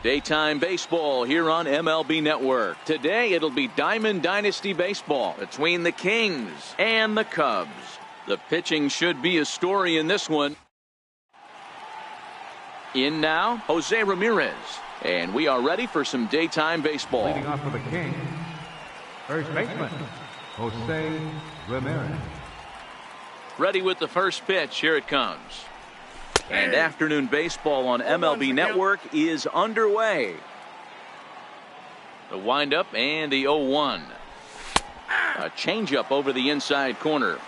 Daytime baseball here on MLB Network. Today it'll be Diamond Dynasty baseball between the Kings and the Cubs. The pitching should be a story in this one. In now, Jose Ramirez. And we are ready for some daytime baseball. Leading off for the Kings, first baseman, Jose Ramirez. Ready with the first pitch. Here it comes. And afternoon baseball on MLB Network is underway. The windup and the 0-1. A changeup over the inside corner.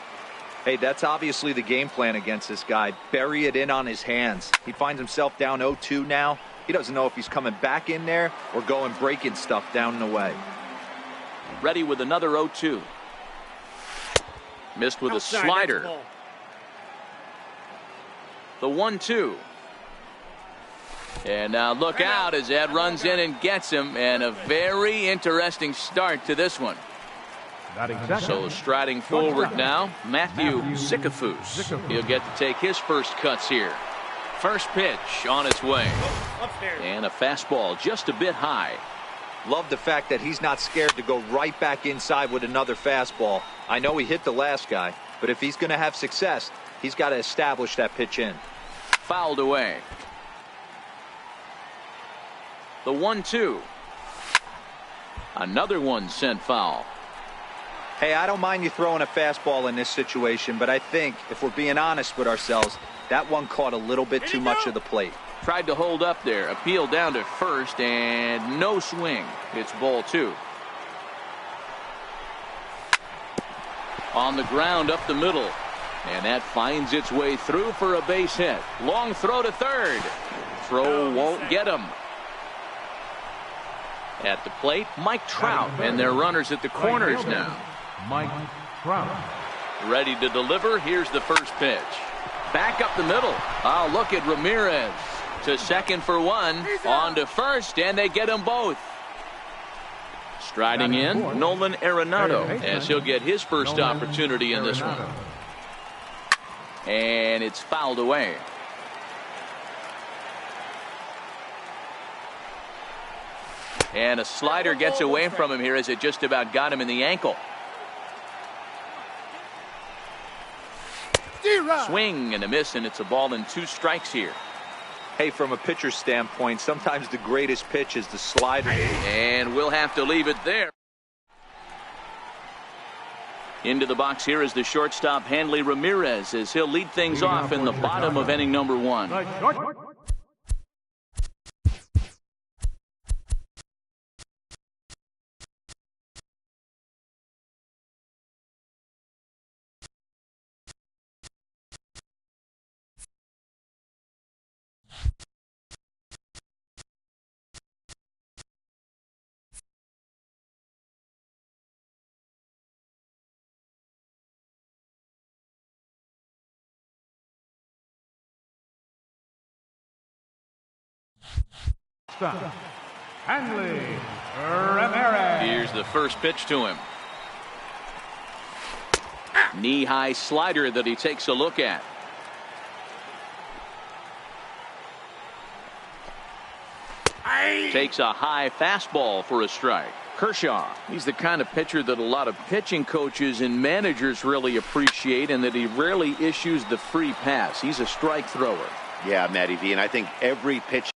Hey, that's obviously the game plan against this guy. Bury it in on his hands. He finds himself down 0-2 now. He doesn't know if he's coming back in there or going breaking stuff down and away. Ready with another 0-2. Missed with a slider. The 1-2. And now look out as Ed runs in and gets him. And a very interesting start to this one. So striding forward now, Matthew Sikafus. He'll get to take his first cuts here. First pitch on its way. And a fastball just a bit high. Love the fact that he's not scared to go right back inside with another fastball. I know he hit the last guy, but if he's going to have success, he's got to establish that pitch in. Fouled away. The 1-2. Another one sent foul. Hey, I don't mind you throwing a fastball in this situation, but I think if we're being honest with ourselves, that one caught a little bit too much of the plate. Tried to hold up there. Appeal down to first and no swing. It's ball 2. On the ground up the middle. And that finds its way through for a base hit. Long throw to third. Throw won't get him. At the plate, Mike Trout, and their runners at the corners now. Mike Trout. Ready to deliver. Here's the first pitch. Back up the middle. Oh, look at Ramirez. To second for one. On to first, and they get them both. Striding in, Nolan Arenado, as he'll get his first opportunity in this one. And it's fouled away. And a slider gets away from him here as it just about got him in the ankle. Swing and a miss, and it's a ball and 2 strikes here. Hey, from a pitcher's standpoint, sometimes the greatest pitch is the slider. And we'll have to leave it there. Into the box here is the shortstop, Hanley Ramirez, as he'll lead things off in the bottom of inning number 1. Hanley Ramirez. Here's the first pitch to him. Knee-high slider that he takes a look at. Takes a high fastball for a strike. Kershaw, he's the kind of pitcher that a lot of pitching coaches and managers really appreciate, and that he rarely issues the free pass. He's a strike thrower. Yeah, Matty V, and I think every pitch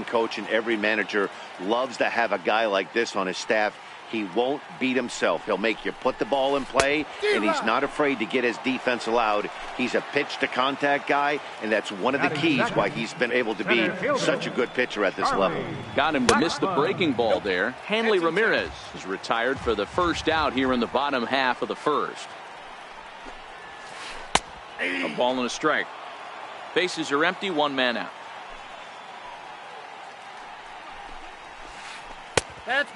coach and every manager loves to have a guy like this on his staff. He won't beat himself. He'll make you put the ball in play, and he's not afraid to get his defense allowed. He's a pitch to contact guy, and that's one of the keys why he's been able to be such a good pitcher at this level. Got him to miss the breaking ball there. Hanley Ramirez is retired for the first out here in the bottom half of the first. A ball and a strike. Bases are empty, 1 man out.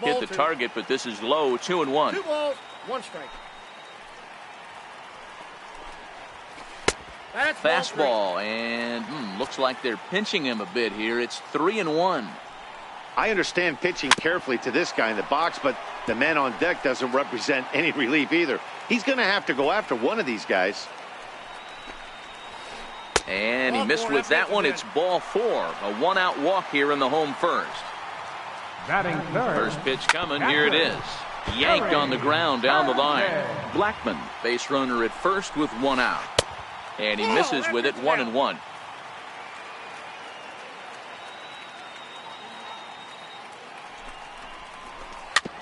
Hit the target, but this is low. 2-1. 2 balls, 1 strike. Fastball, and looks like they're pinching him a bit here. It's 3-1. I understand pitching carefully to this guy in the box, but the man on deck doesn't represent any relief either. He's going to have to go after one of these guys. And he missed with that one. It's ball 4. A 1-out walk here in the home first. Batting third. First pitch coming. Here it is. Yanked on the ground down the line. Blackmon, base runner at first with 1 out. And he misses with it, 1-1.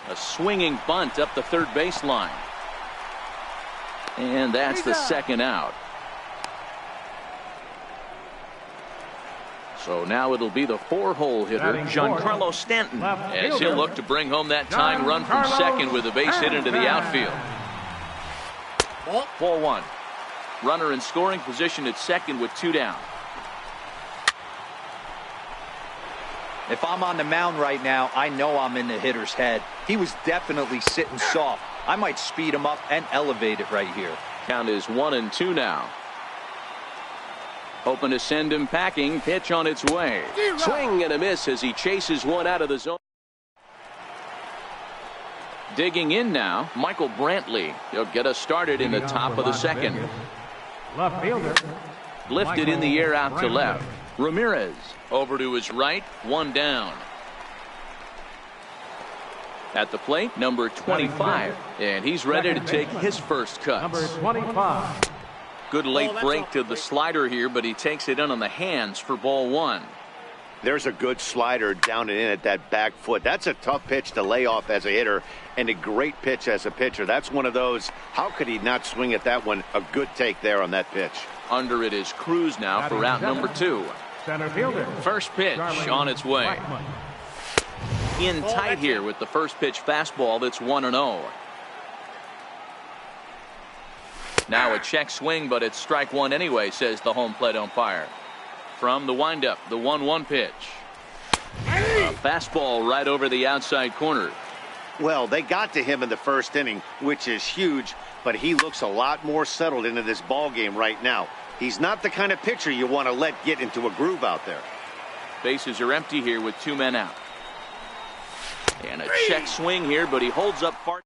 A swinging bunt up the third baseline. And that's the 2nd out. So now it'll be the 4-hole hitter, Giancarlo Stanton, as he'll look to bring home that tying run from second with a base hit into the outfield. Ball 1. Runner in scoring position at second with 2 down. If I'm on the mound right now, I know I'm in the hitter's head. He was definitely sitting soft. I might speed him up and elevate it right here. Count is 1-2 now. Hoping to send him packing. Pitch on its way. Swing and a miss as he chases one out of the zone. Digging in now, Michael Brantley. He'll get us started in the top of the second. Left fielder. Lifted in the air out to left. Ramirez over to his right. 1 down. At the plate, number 25. And he's ready to take his first cuts. Number 25. Good late break to the slider here, but he takes it in on the hands for ball 1. There's a good slider down and in at that back foot. That's a tough pitch to lay off as a hitter, and a great pitch as a pitcher. That's one of those, how could he not swing at that one? A good take there on that pitch. Under it is Cruz now for route number 2. Center fielder. First pitch on its way. In tight here with the first pitch fastball that's 1-0. Now a check swing, but it's strike 1 anyway, says the home plate umpire. From the windup, the 1-1 pitch. A fastball right over the outside corner. Well, they got to him in the first inning, which is huge, but he looks a lot more settled into this ball game right now. He's not the kind of pitcher you want to let get into a groove out there. Bases are empty here with 2 men out. And a check swing here, but he holds up far.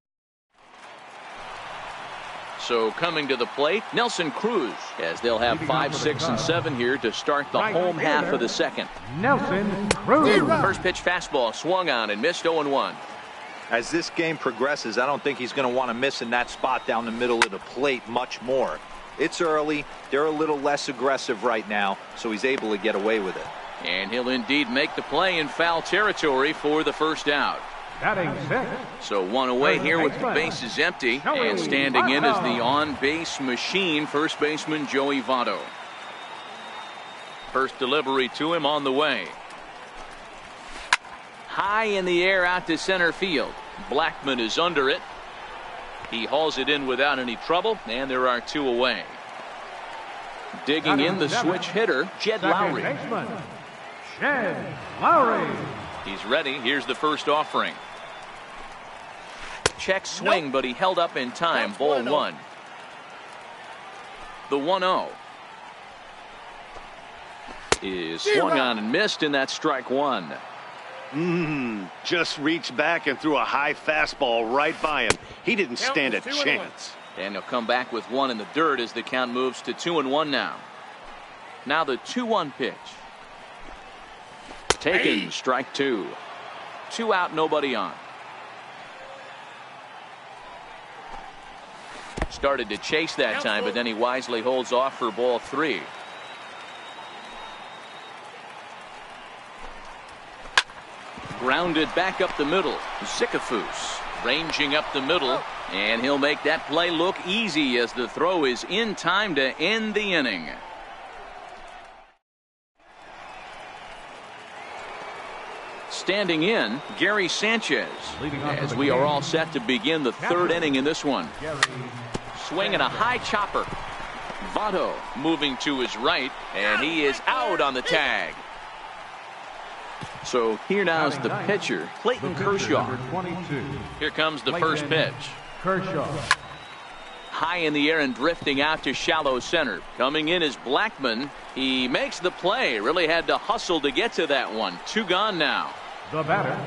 So coming to the plate, Nelson Cruz, as they'll have 5, 6, and 7 here to start the home half of the second. Nelson Cruz. First pitch fastball swung on and missed 0-1. As this game progresses, I don't think he's going to want to miss in that spot down the middle of the plate much more. It's early. They're a little less aggressive right now, so he's able to get away with it. And he'll indeed make the play in foul territory for the first out. Batting 6. So 1 away here with the bases empty, and standing in is the on-base machine, first baseman Joey Votto. First delivery to him on the way. High in the air out to center field. Blackmon is under it. He hauls it in without any trouble, and there are 2 away. Digging in the switch hitter, Jed Lowry. Jed Lowry. He's ready. Here's the first offering. Check swing, but he held up in time. Ball 1. The 1-0 is swung on and missed, and that's strike 1. Just reached back and threw a high fastball right by him. He didn't stand a chance. And he'll come back with 1 in the dirt as the count moves to 2-1 now. Now the 2-1 pitch. Taken, strike 2. 2 out, nobody on. Started to chase that time, but then he wisely holds off for ball 3. Grounded back up the middle. Sikafus ranging up the middle, and he'll make that play look easy as the throw is in time to end the inning. Standing in, Gary Sanchez, as we are all set to begin the 3rd inning in this one. Swinging a high chopper. Votto moving to his right, and he is out on the tag. So here now is the pitcher, Clayton Kershaw. Here comes the first pitch. Kershaw. High in the air and drifting out to shallow center. Coming in is Blackmon. He makes the play. Really had to hustle to get to that one. 2 gone now. The batter,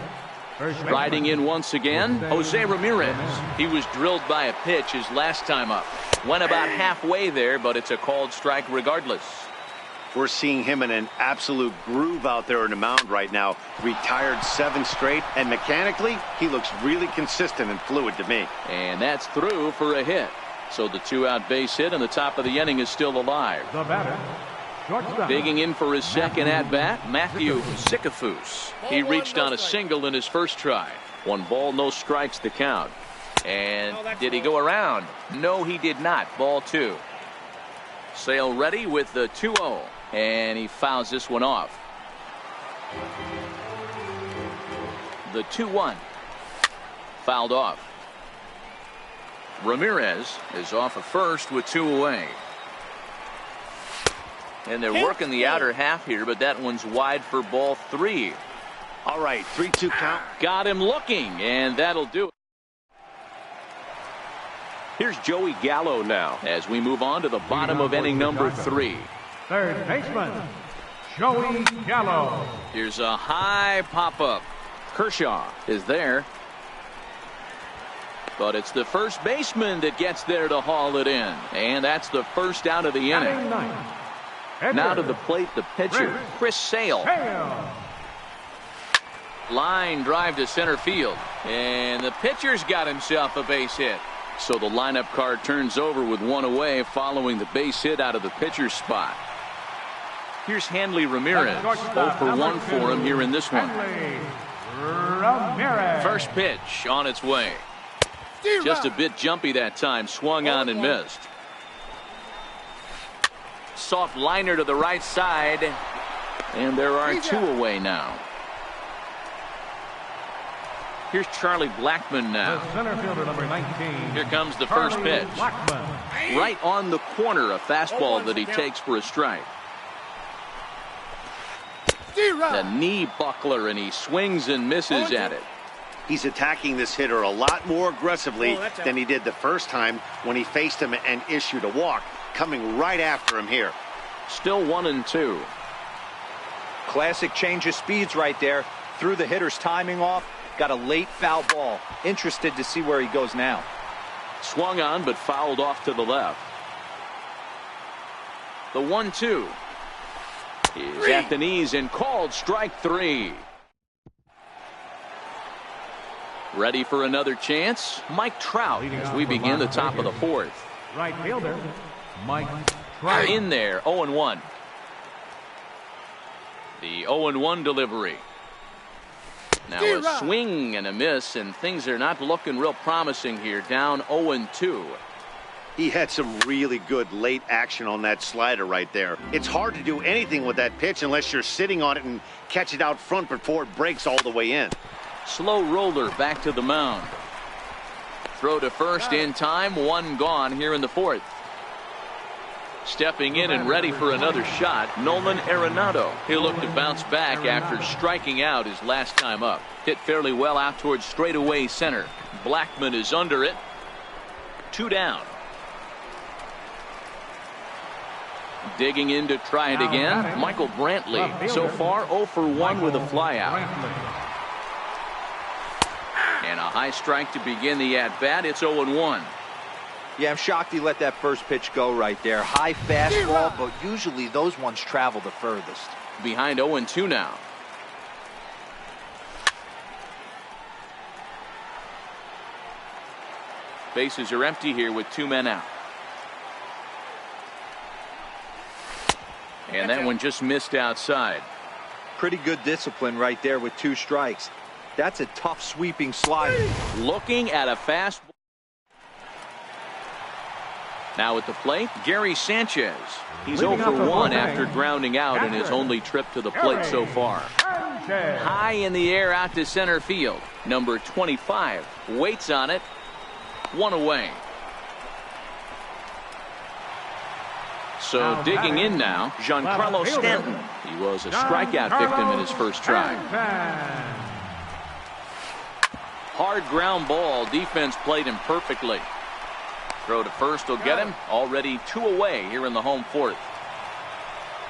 first baseman. Riding in once again, Jose Ramirez. He was drilled by a pitch his last time up. Went about halfway there, but it's a called strike regardless. We're seeing him in an absolute groove out there in the mound right now. Retired 7 straight, and mechanically, he looks really consistent and fluid to me. And that's through for a hit. So the 2-out base hit, and the top of the inning is still alive. The batter, shortstop. Digging in for his second at-bat, Matthew Sikafus. He reached on a single in his first try. 1 ball, no strikes to count. And did he go around? No, he did not. Ball 2. Sale ready with the 2-0. And he fouls this one off. The 2-1. Fouled off. Ramirez is off of first with 2 away. And they're working the outer half here, but that one's wide for ball 3. All right, 3-2 count. Got him looking, and that'll do it. Here's Joey Gallo now as we move on to the bottom of inning number 3. Third baseman, Joey Gallo. Here's a high pop-up. Kershaw is there. But it's the first baseman that gets there to haul it in. And that's the first out of the inning. Now to the plate, the pitcher, Chris Sale. Line drive to center field. And the pitcher's got himself a base hit. So the lineup card turns over with 1 away following the base hit out of the pitcher's spot. Here's Hanley Ramirez. 0 for 1 for him here in this one. First pitch on its way. Just a bit jumpy that time. Swung on and missed. Soft liner to the right side. And there are 2 away now. Here's Charlie Blackmon now. The center fielder, number 19. Here comes the first pitch. Blackmon. Right on the corner, a fastball that he takes for a strike. The knee buckler, and he swings and misses at it. He's attacking this hitter a lot more aggressively than he did the first time when he faced him and issued a walk. Coming right after him here. Still 1-2. Classic change of speeds right there. Threw the hitter's timing off. Got a late foul ball. Interested to see where he goes now. Swung on, but fouled off to the left. The 1-2 is at the knees and called strike 3. Ready for another chance? Mike Trout as we begin the top of the 4th. Right fielder, Mike Trout. In there, 0-1. The 0-1 delivery. Now a swing and a miss, and things are not looking real promising here. Down 0-2. He had some really good late action on that slider right there. It's hard to do anything with that pitch unless you're sitting on it and catch it out front before it breaks all the way in. Slow roller back to the mound. Throw to first in time. 1 gone here in the 4th. Stepping in and ready for another shot, Nolan Arenado. He'll look to bounce back after striking out his last time up. Hit fairly well out towards straightaway center. Blackmon is under it. 2 down. Digging in to try it again, Michael Brantley. So far 0 for 1 with a flyout. And a high strike to begin the at-bat. It's 0-1. Yeah, I'm shocked he let that first pitch go right there. High fastball, but usually those ones travel the furthest. Behind 0-2 now. Bases are empty here with 2 men out. And that one just missed outside. Pretty good discipline right there with 2 strikes. That's a tough sweeping slider. Looking at a fastball. Now at the plate, Gary Sanchez. He's 0 for 1 after grounding out in his only trip to the plate so far. High in the air out to center field. Number 25 waits on it. 1 away. So digging in now, Giancarlo Stanton. He was a strikeout victim in his first try. Hard ground ball. Defense played him perfectly. Throw to first will get him. Already 2 away here in the home 4th.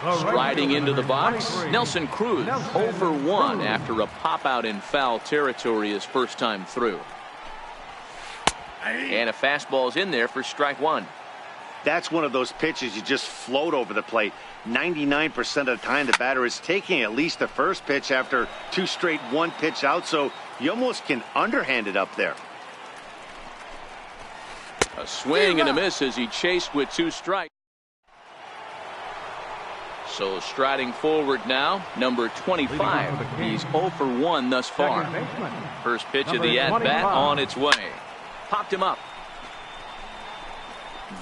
Striding into the box, Nelson Cruz 0 for 1 after a pop out in foul territory his first time through. And a fastball's in there for strike one. That's one of those pitches you just float over the plate. 99% of the time the batter is taking at least the first pitch after 2 straight 1-pitch out, so you almost can underhand it up there. A swing and a miss as he chased with 2 strikes. So striding forward now, number 25. He's 0 for 1 thus far. First pitch of the at-bat on its way. Popped him up.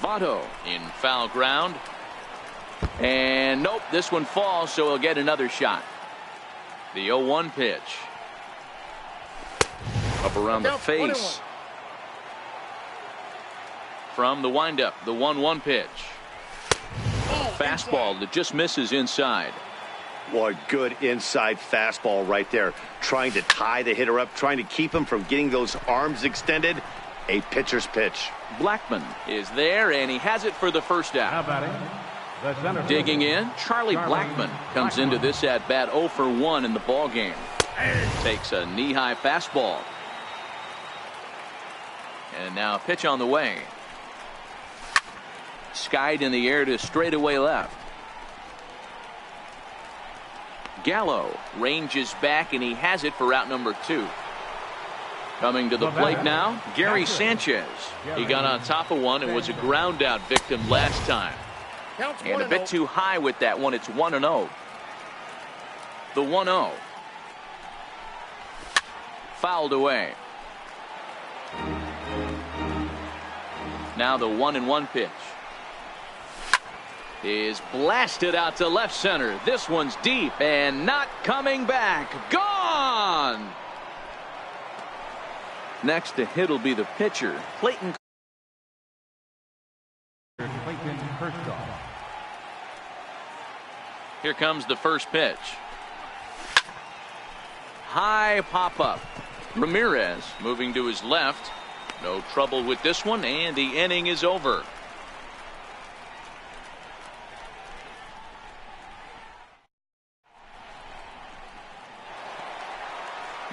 Votto in foul ground. And nope, this one falls, so he'll get another shot. The 0-1 pitch. Up around the face. From the windup, the 1-1 pitch. Fastball that just misses inside. What good inside fastball right there. Trying to tie the hitter up, trying to keep him from getting those arms extended. A pitcher's pitch. Blackman is there, and he has it for the first out. Digging in, Charlie Blackman comes into this at bat 0 for 1 in the ball game. Takes a knee-high fastball. And now a pitch on the way. Skied in the air to straightaway left. Gallo ranges back, and he has it for out number 2. Coming to the plate now, Gary Sanchez. He got on top of one and was a ground out victim last time. And a bit too high with that one. It's 1-0. The 1-0. Fouled away. Now the 1-1 pitch is blasted out to left center. This one's deep and not coming back. Gone! Next to hit will be the pitcher, Clayton. Here comes the first pitch. High pop-up. Ramirez moving to his left. No trouble with this one, and the inning is over.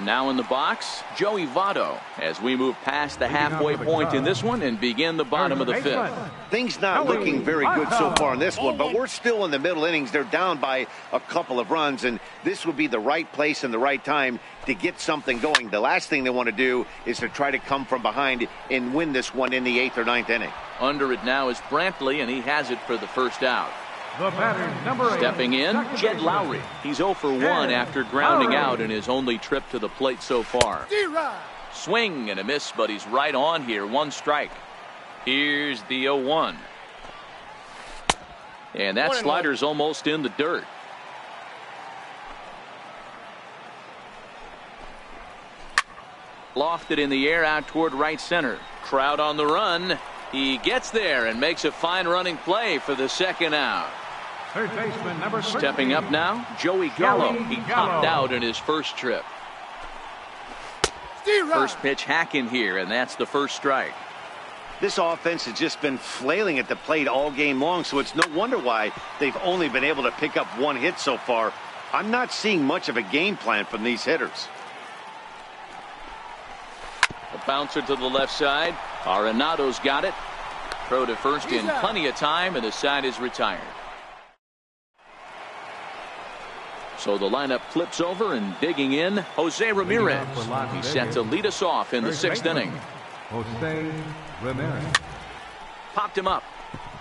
Now in the box, Joey Votto, as we move past the halfway point in this one and begin the bottom of the 5th. Things not looking very good so far in this one, but we're still in the middle innings. They're down by a couple of runs, and this would be the right place and the right time to get something going. The last thing they want to do is to try to come from behind and win this one in the 8th or 9th inning. Under it now is Brantley, and he has it for the first out. The batter, number 8. Stepping in, Jed Lowry. He's 0 for 1 after grounding out in his only trip to the plate so far. Swing and a miss, but he's right on here. 1 strike. Here's the 0-1. And that slider's almost in the dirt. Lofted in the air out toward right center. Crowd on the run. He gets there and makes a fine running play for the second out. Third baseman, number 13. Stepping up now, Joey Gallo. He popped out in his first trip. First pitch hack in here, and that's the first strike. This offense has just been flailing at the plate all game long, so it's no wonder why they've only been able to pick up 1 hit so far. I'm not seeing much of a game plan from these hitters. A bouncer to the left side. Arenado's got it. Throw to first in plenty of time, and the side is retired. So the lineup flips over, and digging in, Jose Ramirez. He's set to lead us off in the 6th inning. Jose Ramirez. Popped him up.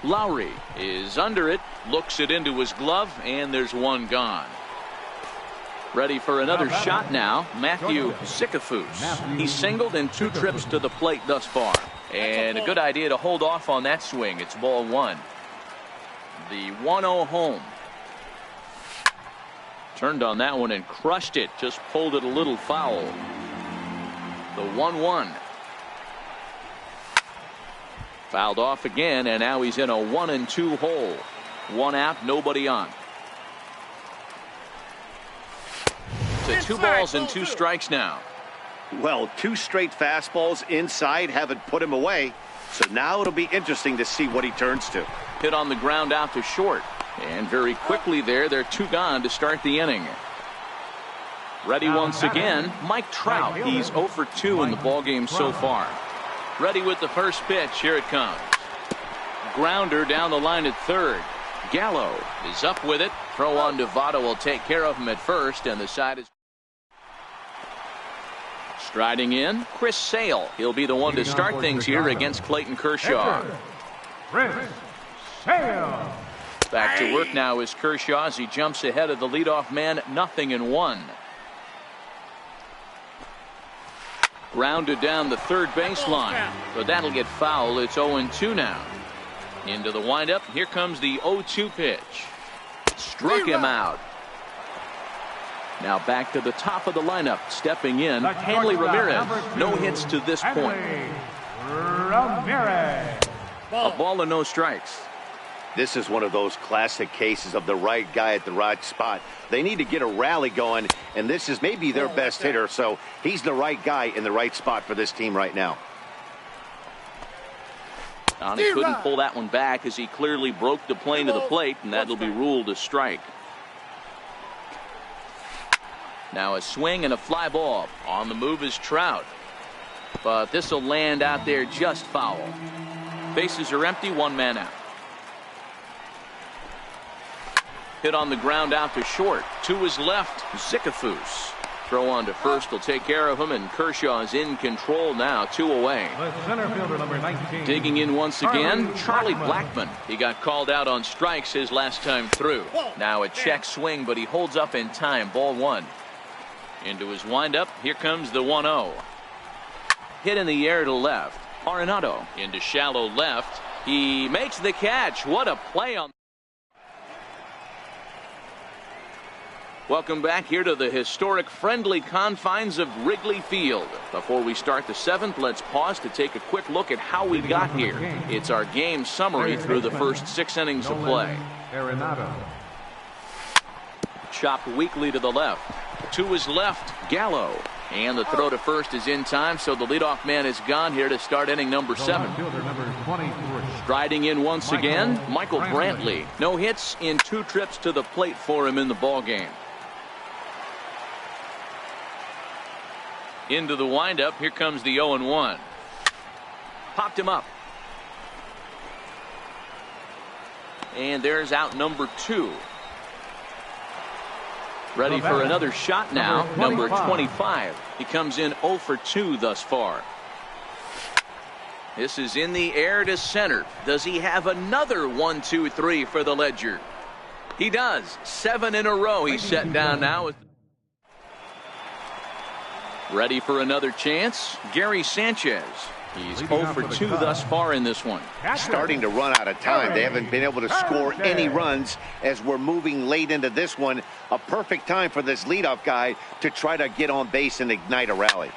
Lowry is under it, looks it into his glove, and there's one gone. Ready for another shot now, Matthew Sikafus. He's singled in 2 trips to the plate thus far. And a good idea to hold off on that swing. It's ball 1. The 1-0 home. Turned on that one and crushed it. Just pulled it a little foul. The 1-1. Fouled off again, and now he's in a 1-2 hole. 1 out, nobody on. To 2 balls and 2 strikes now. Well, 2 straight fastballs inside haven't put him away. So now it'll be interesting to see what he turns to. Hit on the ground out to short. And very quickly they're 2 gone to start the inning. Ready once again, Mike Trout. He's 0 for 2 in the ballgame so far. Ready with the first pitch. Here it comes. Grounder down the line at third. Gallo is up with it. Throw on to Votto will take care of him at first, and the side is striding in. Chris Sale. He'll be the one to start things here against Clayton Kershaw. Chris Sale. Back to work now is Kershaw as he jumps ahead of the leadoff man, 0-1. Grounded down the third baseline, but that'll get foul. It's 0-2 now. Into the windup. Here comes the 0-2 pitch. Struck him out. Now back to the top of the lineup. Stepping in, Hanley Ramirez. No hits to this point. Ramirez. A ball and no strikes. This is one of those classic cases of the right guy at the right spot. They need to get a rally going, and this is maybe their best hitter, so he's the right guy in the right spot for this team right now. He couldn't pull that one back as he clearly broke the plane to the plate, and that'll be ruled a strike. Now a swing and a fly ball. On the move is Trout. But this will land out there just foul. Bases are empty, 1 man out. Hit on the ground out to short. To his left, Zicafus. Throw on to first will take care of him, and Kershaw is in control now, 2 away. The center fielder, number 19. Digging in once again, Charlie Blackmon. He got called out on strikes his last time through. Now a check swing, but he holds up in time. Ball 1. Into his windup. Here comes the 1-0. Hit in the air to left. Arenado into shallow left. He makes the catch. What a play on. Welcome back here to the historic friendly confines of Wrigley Field. Before we start the 7th, let's pause to take a quick look at how we got here. It's our game summary through the first 6 innings of play. Chopped weakly to the left. To his left, Gallo. And the throw to first is in time, so the leadoff man is gone here to start inning number 7. Striding in once again, Michael Brantley. No hits in 2 trips to the plate for him in the ballgame. Into the windup. Here comes the 0-1. Popped him up. And there's out number 2. Ready for another shot now. Number 25. He comes in 0 for 2 thus far. This is in the air to center. Does he have another 1-2-3 for the ledger? He does. 7 in a row he's set down now. Ready for another chance. Gary Sanchez. He's 0 for 2 thus far in this one. Starting to run out of time. They haven't been able to score any runs as we're moving late into this one. A perfect time for this leadoff guy to try to get on base and ignite a rally.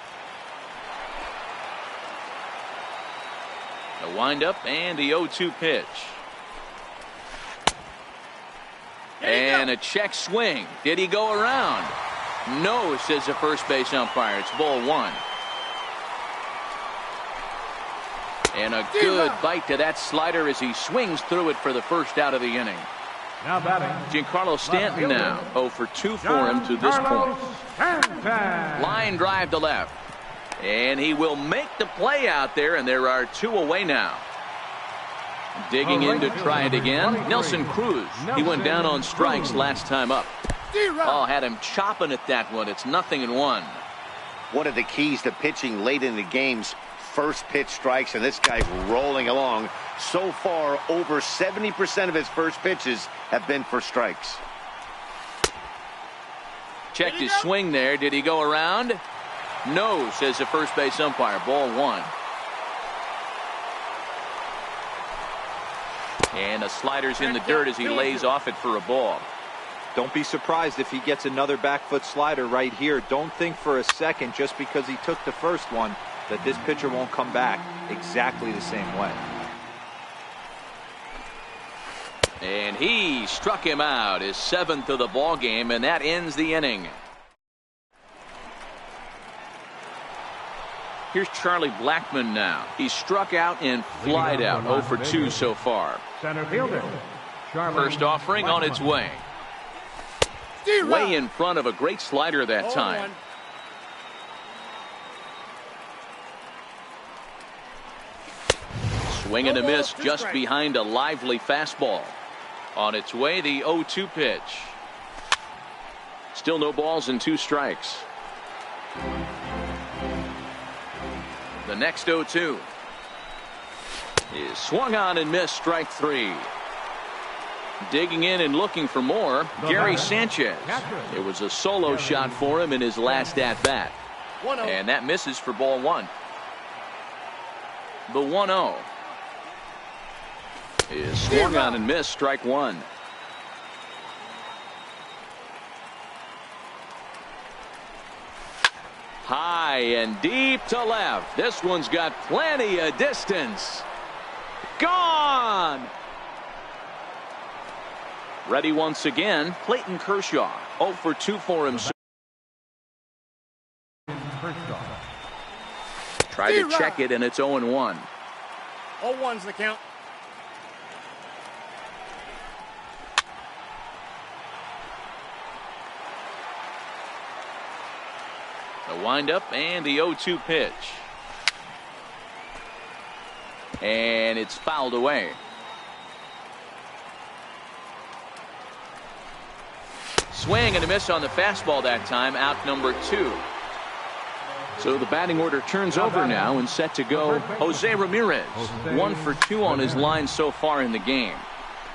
The windup and the 0-2 pitch. And a check swing. Did he go around? No, says the first base umpire. It's ball 1. And a good bite to that slider as he swings through it for the first out of the inning. Now batting, Giancarlo Stanton now 0 for 2 for him to this point. Line drive to left. And he will make the play out there, and there are 2 away now. Digging in to try it again. Nelson Cruz. He went down on strikes last time up. Oh, had him chopping at that one. It's 0-1. One of the keys to pitching late in the games, first pitch strikes, and this guy's rolling along. So far, over 70% of his first pitches have been for strikes. Checked his swing there. Did he go around? No, says the first base umpire. Ball 1. And the slider's in the dirt as he lays off it for a ball. Don't be surprised if he gets another back foot slider right here. Don't think for a second, just because he took the first one, that this pitcher won't come back exactly the same way. And he struck him out, his 7th of the ball game, and that ends the inning. Here's Charlie Blackmon now. He struck out and flied out, 0 for 2 so far. center fielder, First offering on its way. Way in front of a great slider that time. Swing and a miss just behind a lively fastball. On its way, the 0-2 pitch. Still no balls and 2 strikes. The next 0-2 is swung on and missed, strike 3. Digging in and looking for more, Gary Sanchez. It was a solo shot for him in his last at-bat. And that misses for ball 1. The 1-0 is swung on and missed, strike 1. High and deep to left. This one's got plenty of distance. Gone. Ready once again, Clayton Kershaw. 0 for 2 for him. Tried to check it, and it's 0-1. 0-1's the count. The windup and the 0-2 pitch. And it's fouled away. Swing and a miss on the fastball that time, out number 2. So the batting order turns over now and set to go Jose Ramirez. 1 for 2 on his line so far in the game.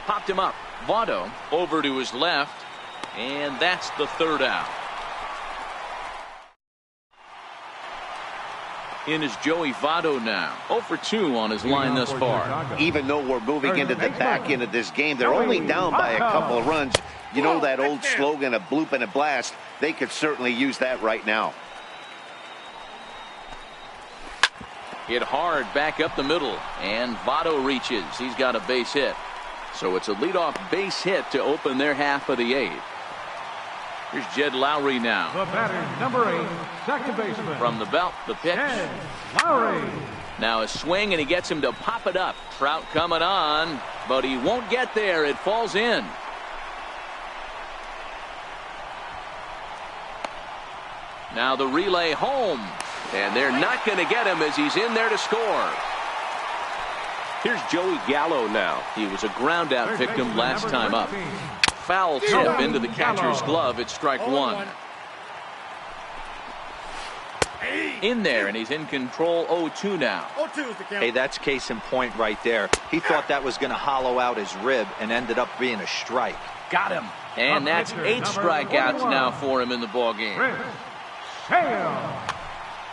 Popped him up. Votto over to his left, and that's the 3rd out. In is Joey Votto now. 0 for 2 on his line thus far. Even though we're moving into the back end of this game, they're only down by a couple of runs. You know that old slogan, a bloop and a blast. They could certainly use that right now. Hit hard back up the middle, and Votto reaches. He's got a base hit. So it's a leadoff base hit to open their half of the 8th. Here's Jed Lowry now. The batter, number 8, second baseman. From the belt, the pitch. Jed Lowry. Now a swing, and he gets him to pop it up. Trout coming on, but he won't get there. It falls in. Now the relay home, and they're not going to get him as he's in there to score. Here's Joey Gallo now. He was a ground out victim last time up. Foul tip into the catcher's glove. It's strike 1. In there, and he's in control. 0-2 now. 0-2 is the count. Hey, that's case in point right there. He thought that was going to hollow out his rib and ended up being a strike. Got him. And that's 8 strikeouts now for him in the ballgame.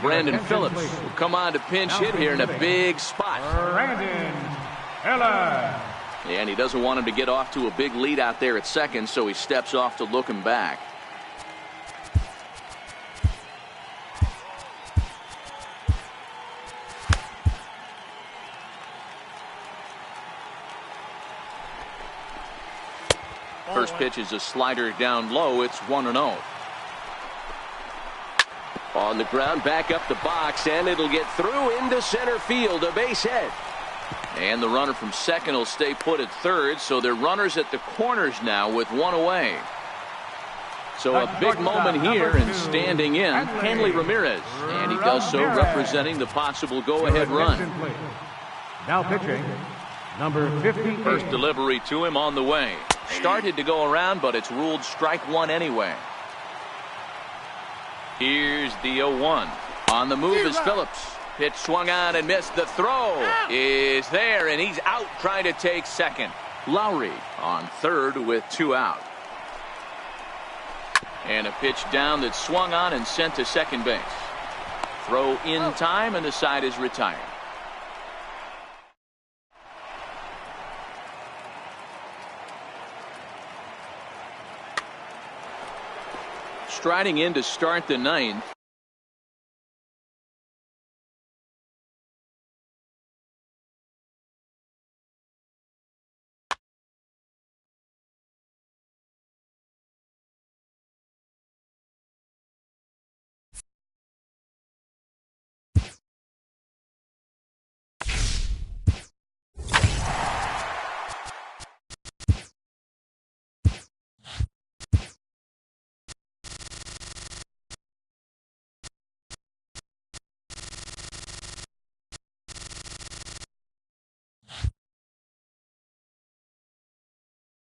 Brandon Phillips will come on to pinch hit here in a big spot. And he doesn't want him to get off to a big lead out there at second, so he steps off to look him back. First pitch is a slider down low. It's 1-0. On the ground, back up the box, and it'll get through into center field, a base hit. And the runner from second will stay put at third, so they're runners at the corners now with 1 away. So a big moment here, and standing in, Hanley Ramirez, and he does so representing the possible go-ahead run. Now pitching, number 50. First delivery to him on the way. Started to go around, but it's ruled strike 1 anyway. Here's the 0-1. On the move is Phillips. Pitch swung on and missed. The throw is there, and he's out trying to take second. Lowry on third with 2 out. And a pitch down that swung on and sent to second base. Throw in time, and the side is retired. Striding in to start the 9th.